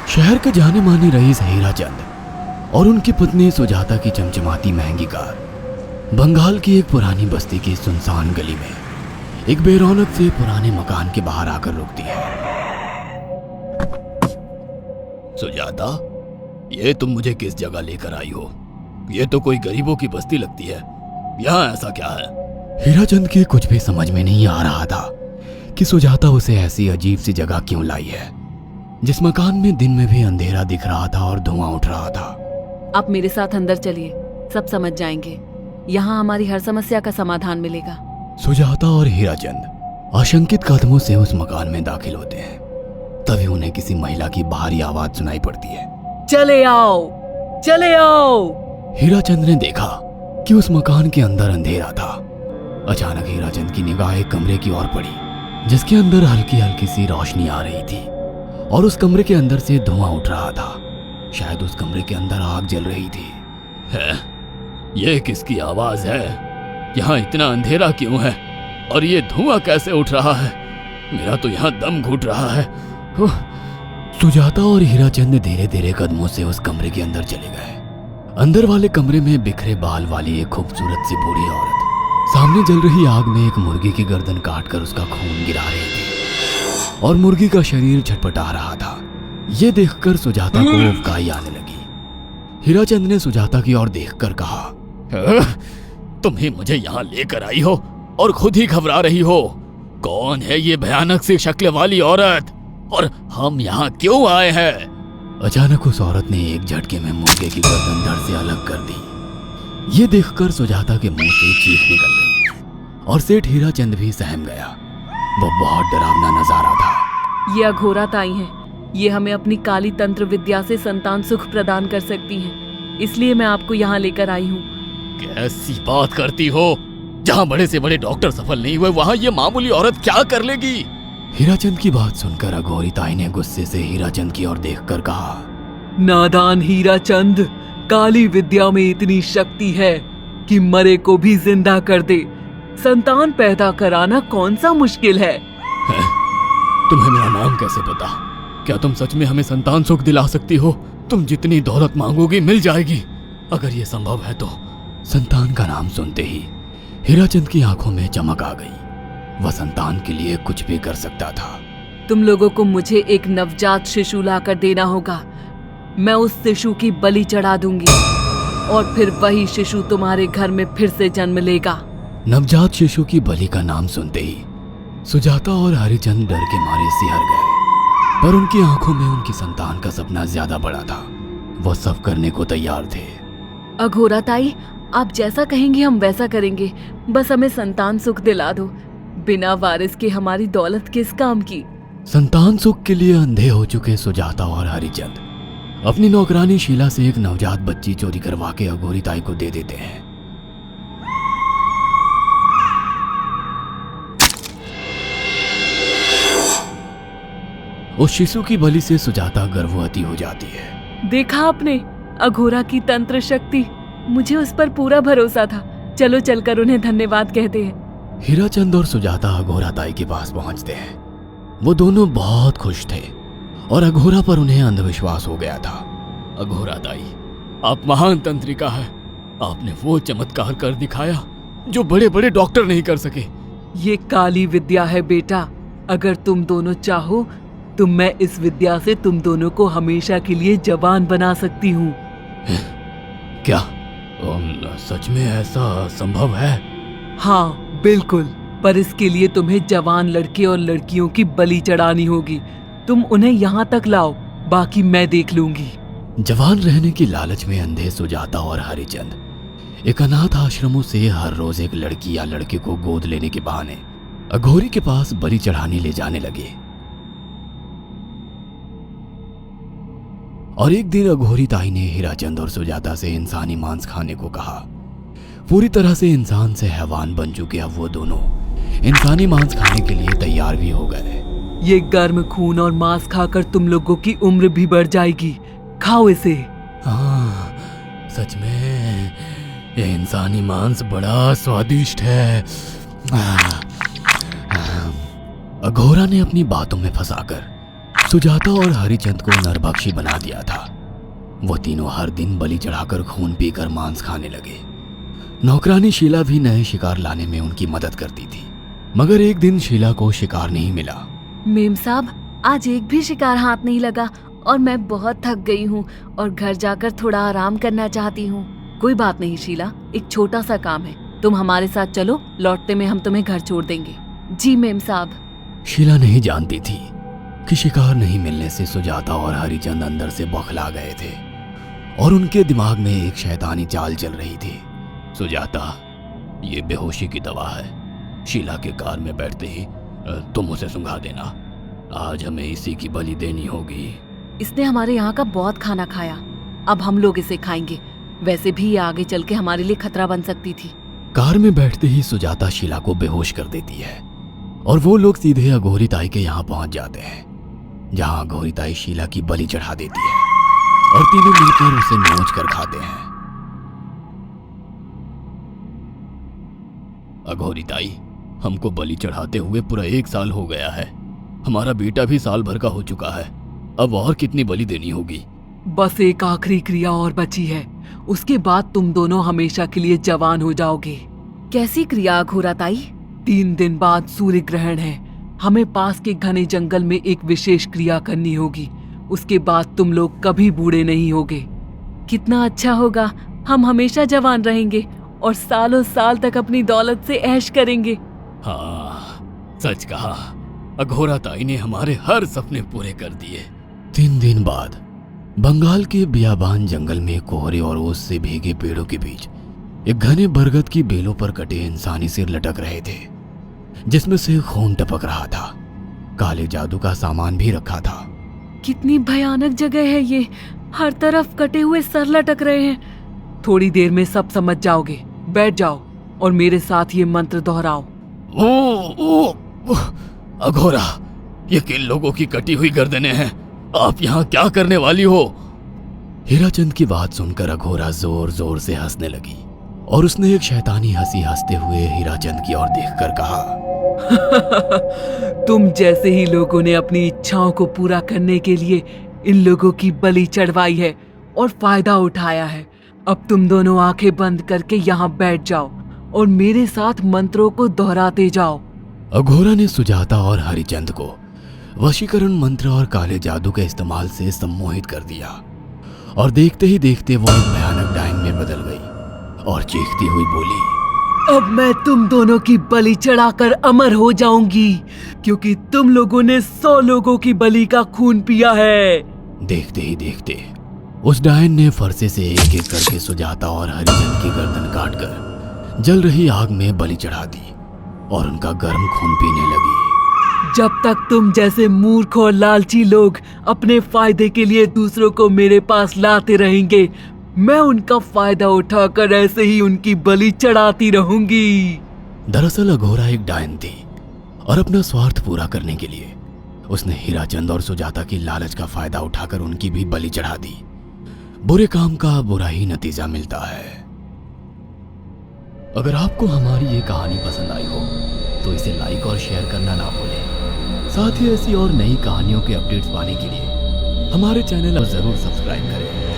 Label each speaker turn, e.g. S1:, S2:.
S1: शहर के जाने माने रईस हीराचंद और उनकी पत्नी सुजाता की चमचमाती महंगी कार बंगाल की एक पुरानी बस्ती की सुनसान गली में एक बेरौनक से पुराने मकान के बाहर आकर रुकती है। सुजाता, ये तुम मुझे किस जगह लेकर आई हो? ये तो कोई गरीबों की बस्ती लगती है, यहाँ ऐसा क्या है? हीराचंद की कुछ भी समझ में नहीं आ रहा था कि सुजाता उसे ऐसी अजीब सी जगह क्यों लाई है, जिस मकान में दिन में भी अंधेरा दिख रहा था और धुआं उठ रहा था।
S2: आप मेरे साथ अंदर चलिए, सब समझ जाएंगे। यहाँ हमारी हर समस्या का समाधान मिलेगा।
S1: सुजाता और हीराचंद आशंकित कदमों से उस मकान में दाखिल होते हैं। तभी उन्हें किसी महिला की बाहरी आवाज सुनाई पड़ती है।
S2: चले आओ, चले आओ।
S1: हीराचंद ने देखा कि उस मकान के अंदर अंधेरा था। अचानक हीराचंद की निगाह एक कमरे की ओर पड़ी, जिसके अंदर हल्की हल्की सी रोशनी आ रही थी और उस कमरे के अंदर से धुआं उठ रहा था। शायद उस कमरे के अंदर आग जल रही थी। है? ये किसकी आवाज है? यहाँ इतना अंधेरा क्यों है और ये धुआं कैसे उठ रहा है? मेरा तो यहाँ दम घुट रहा है। सुजाता और हीराचंद धीरे धीरे कदमों से उस कमरे के अंदर चले गए। अंदर वाले कमरे में बिखरे बाल वाली एक खूबसूरत सी बूढ़ी औरत सामने जल रही आग में एक मुर्गी की गर्दन काटकर उसका खून गिरा रही थी और मुर्गी का शरीर छटपटा रहा था। ये देखकर सुजाता को उबकाई आने लगी। हीराचंद ने सुजाता की ओर देखकर कहा, तुम ही मुझे यहाँ लेकर आई हो और खुद ही घबरा रही हो। कौन है ये भयानक सी शक्ल वाली औरत और हम यहाँ क्यों आए हैं? अचानक उस औरत ने एक झटके में मुर्गे की गर्दन धड़ से अलग कर दी। ये देखकर सुजाता के मुंह से चीख निकल गई और सेठ हीराचंद भी सहम गया। वो बहुत डरावना नजारा था।
S2: ये अघोरा ताई हैं। ये हमें अपनी काली तंत्र विद्या से संतान सुख प्रदान कर सकती हैं। इसलिए मैं आपको यहाँ लेकर आई हूँ।
S1: कैसी बात करती हो? जहाँ बड़े से बड़े डॉक्टर सफल नहीं हुए, वहाँ ये मामूली औरत क्या कर लेगी? हीराचंद की बात सुनकर अघोरी ताई ने गुस्से से हीराचंद की ओर देखकर कहा,
S2: नादान हीराचंद, काली विद्या में इतनी शक्ति है कि मरे को भी जिंदा कर दे। संतान पैदा कराना कौन सा मुश्किल है?
S1: तुम्हें मेरा नाम कैसे पता? क्या तुम सच में हमें संतान सुख दिला सकती हो? तुम जितनी दौलत मांगोगी मिल जाएगी, अगर ये संभव है तो। संतान का नाम सुनते ही हीराचंद की आंखों में चमक आ गई। वह संतान के लिए कुछ भी कर सकता था।
S2: तुम लोगों को मुझे एक नवजात शिशु लाकर देना होगा। मैं उस शिशु की बलि चढ़ा दूंगी और फिर वही शिशु तुम्हारे घर में फिर से जन्म लेगा।
S1: नवजात शिशु की बलि का नाम सुनते ही सुजाता और हरिचंद डर के मारे सिहर गए, पर उनकी आंखों में उनकी संतान का सपना ज्यादा बड़ा था। वो सब करने को तैयार थे।
S2: अघोरा ताई, आप जैसा कहेंगे हम वैसा करेंगे। बस हमें संतान सुख दिला दो। बिना वारिस के हमारी दौलत किस काम की?
S1: संतान सुख के लिए अंधे हो चुके सुजाता और हरिचंद अपनी नौकरानी शीला से एक नवजात बच्ची चोरी करवा के अघोरी ताई को दे देते हैं। उस शिशु की बलि से सुजाता गर्भवती हो जाती है।
S2: देखा आपने अघोरा की तंत्र शक्ति? मुझे उस पर पूरा भरोसा था। चलो चलकर उन्हें धन्यवाद कहते हैं।
S1: हीराचंद और सुजाता अघोरा ताई के पास पहुंचते हैं। वो दोनों बहुत खुश थे और अघोरा पर उन्हें अंधविश्वास हो गया था। अघोरा ताई, आप महान तंत्रिका है। आपने वो चमत्कार कर दिखाया जो बड़े बड़े डॉक्टर नहीं कर सके।
S2: ये काली विद्या है बेटा। अगर तुम दोनों चाहो तो मैं इस विद्या से तुम दोनों को हमेशा के लिए जवान बना सकती हूँ।
S1: क्या सच में ऐसा संभव है?
S2: हाँ बिल्कुल, पर इसके लिए तुम्हें जवान लड़के और लड़कियों की बलि चढ़ानी होगी। तुम उन्हें यहाँ तक लाओ, बाकी मैं देख लूंगी।
S1: जवान रहने की लालच में अंधे सुजाता और हरिचंद एक अनाथ आश्रमों से हर रोज एक लड़की या लड़के को गोद लेने के बहाने अघोरी के पास बलि चढ़ाने ले जाने लगे। और एक दिन अघोरी ताई ने हीराचंद और सुजाता से इंसानी मांस खाने को कहा। पूरी तरह से इंसान से हैवान बन चुके अब वो दोनों इंसानी मांस खाने के लिए तैयार भी हो गए।
S2: ये गर्म खून और मांस खाकर तुम लोगों की उम्र भी बढ़ जाएगी। खाओ इसे।
S1: हाँ, सच में ये इंसानी मांस बड़ा स्वादिष्ट है। अघोरा ने अपनी बातों में फंसाकर सुजाता और हरिचंद को नरभक्षी बना दिया था। वो तीनों हर दिन बलि चढ़ाकर खून पीकर मांस खाने लगे। नौकरानी शीला भी नए शिकार लाने में उनकी मदद करती थी, मगर एक दिन शीला को शिकार नहीं मिला।
S2: मेम साहब, आज एक भी शिकार हाथ नहीं लगा और मैं बहुत थक गई हूँ और घर जाकर थोड़ा आराम करना चाहती हूँ। कोई बात नहीं शीला, एक छोटा सा काम है, तुम हमारे साथ चलो, लौटते में हम तुम्हें घर छोड़ देंगे। जी मेम साहब।
S1: शीला नहीं जानती थी कि शिकार नहीं मिलने से सुजाता और हरिचंद अंदर से बौखला गए थे और उनके दिमाग में एक शैतानी चाल चल रही थी। सुजाता, ये बेहोशी की दवा है। शीला के कार में बैठते ही तुम उसे सुंघा देना। आज हमें इसी की बलि देनी होगी।
S2: इसने हमारे यहाँ का बहुत खाना खाया, अब हम लोग इसे खाएंगे। वैसे भी ये आगे चल के हमारे लिए खतरा बन सकती थी।
S1: कार में बैठते ही सुजाता शीला को बेहोश कर देती है और वो लोग सीधे अघोरी ताई के यहाँ पहुंच जाते हैं, जहाँ अघोरी ताई शीला की बलि चढ़ा देती है और तीनों मिलकर उसे नोच कर खाते हैं। अघोरी ताई, हमको बलि चढ़ाते हुए पूरा 1 साल हो गया है। हमारा बेटा भी साल भर का हो चुका है। अब और कितनी बलि देनी होगी?
S2: बस एक आखिरी क्रिया और बची है, उसके बाद तुम दोनों हमेशा के लिए जवान हो जाओगे। कैसी क्रिया अघोरा ताई? 3 दिन बाद सूर्य ग्रहण है, हमें पास के घने जंगल में एक विशेष क्रिया करनी होगी। उसके बाद तुम लोग कभी बूढ़े नहीं होगे। कितना अच्छा होगा, हम हमेशा जवान रहेंगे और सालों साल तक अपनी दौलत से ऐश करेंगे।
S1: हाँ, सच कहा। अघोरा ताई ने हमारे हर सपने पूरे कर दिए। 3 दिन बाद बंगाल के बियाबान जंगल में कोहरे और ओस से भीगे पेड़ों के बीच एक घने बरगद की बेलों पर कटे इंसानी सिर लटक रहे थे, जिसमें से खून टपक रहा था। काले जादू का सामान भी रखा था।
S2: कितनी भयानक जगह है ये, हर तरफ कटे हुए सर लटक रहे हैं। थोड़ी देर में सब समझ जाओगे। बैठ जाओ और मेरे साथ ये मंत्र दोहराओ।
S1: अघोरा, ये किन लोगों की कटी हुई गर्दनें हैं? आप यहाँ क्या करने वाली हो? हीराचंद की बात सुनकर अघोरा जोर जोर से हंसने लगी और उसने एक शैतानी हंसी हंसते हुए हीराचंद की ओर देखकर कहा,
S2: तुम जैसे ही लोगों ने अपनी इच्छाओं को पूरा करने के लिए इन लोगों की बलि चढ़वाई है और फायदा उठाया है। अब तुम दोनों आंखें बंद करके यहाँ बैठ जाओ और मेरे साथ मंत्रों को दोहराते जाओ।
S1: अघोरा ने सुजाता और हरिचंद को वशीकरण मंत्र और काले जादू के इस्तेमाल से सम्मोहित कर दिया और देखते ही देखते वो एक भयानक डायन में बदल गई और चीखती हुई बोली,
S2: अब मैं तुम दोनों की बलि चढ़ाकर अमर हो जाऊंगी, क्योंकि तुम लोगों ने 100 लोगों की बलि का खून पिया है।
S1: देखते ही देखते उस डायन ने फरसे से एक एक करके सुजाता और हरिचंद की गर्दन काटकर जल रही आग में बलि चढ़ा दी और उनका गर्म खून पीने लगी।
S2: जब तक तुम जैसे मूर्ख और लालची लोग अपने फायदे के लिए दूसरों को मेरे पास लाते रहेंगे, मैं उनका फायदा उठाकर ऐसे ही उनकी बलि चढ़ाती रहूंगी।
S1: दरअसल अघोरा एक डायन थी और अपना स्वार्थ पूरा करने के लिए उसने हीराचंद और सुजाता की लालच का फायदा उठाकर उनकी भी बलि चढ़ा दी। बुरे काम का बुरा ही नतीजा मिलता है। अगर आपको हमारी ये कहानी पसंद आई हो तो इसे लाइक और शेयर करना ना भूलें। साथ ही ऐसी और नई कहानियों के अपडेट्स पाने के लिए हमारे चैनल को जरूर सब्सक्राइब करें।